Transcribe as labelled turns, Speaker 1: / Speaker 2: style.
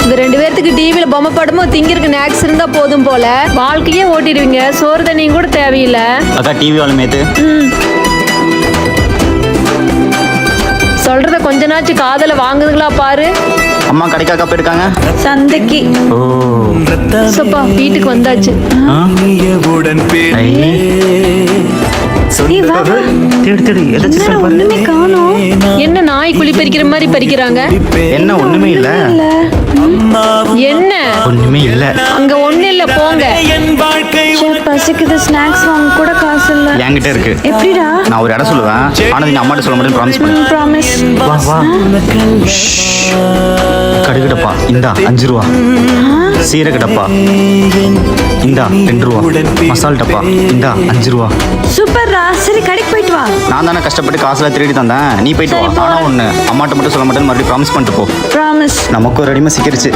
Speaker 1: உங்க 2 பேர்த்துக்கு டிவில பொம்மை படமும் திங்கிறதுக்கு ஸ்நாக்ஸ் இருந்தா போதும் போல. வாழ்க்கையே ஓட்டிடுவீங்க, சோறு தண்ணியும் கூட தேவையில்லை.
Speaker 2: அக்கா டிவி வாழுமேத்து.
Speaker 1: சொல்றத கொஞ்ச நாச்சு காதல வாங்குதுங்களா பாரு.
Speaker 2: அம்மா கடைக்காக்கா போயிருக்காங்க.
Speaker 3: சந்தைக்கு.
Speaker 2: ஓ
Speaker 1: சப்பா வீட்டுக்கு வந்தாச்சு.
Speaker 3: ஒண்ணுமே காணோம்.
Speaker 1: என்ன நாய் குழி பறிக்கிற மாதிரி பறிக்கிறாங்க?
Speaker 2: என்ன ஒண்ணுமே இல்ல.
Speaker 1: என்ன
Speaker 2: ஒண்ணுமே இல்ல.
Speaker 1: அங்க ஒண்ணு இல்ல, போங்க.
Speaker 3: பசிக்குது, ஸ்நாக்ஸ் வாங்க கூட காசு இல்ல.
Speaker 2: என்கிட்ட இருக்கு.
Speaker 3: எப்படிடா?
Speaker 2: நான் ஒரு இடம் சொல்லுவேன், ஆனா நீ அம்மாட்ட சொல்ல மாட்டேன்னு ப்ராமிஸ் பண்ணு.
Speaker 3: ப்ராமிஸ்.
Speaker 2: வா வா. கடுகு டப்பா இந்தா 5 ரூபா. சீரக டப்பா இந்தா 2 ரூபா. மசால் டப்பா இந்தா 5 ரூபா.
Speaker 3: சூப்பர்ரா. சரி கடைக்கு போயிட்டு வா.
Speaker 2: நான் தானே கஷ்டப்பட்டு காசுல திருடி தந்தேன், நீ போயிட்டு வா. ஆனா ஒண்ணு, அம்மாட்ட மட்டும் சொல்ல மாட்டேன்னு மறுபடியும் ப்ராமிஸ் பண்ணிட்டு போ.
Speaker 3: ப்ராமிஸ்.
Speaker 2: நமக்கு ஒரு அடிமை சிக்கிருச்சு.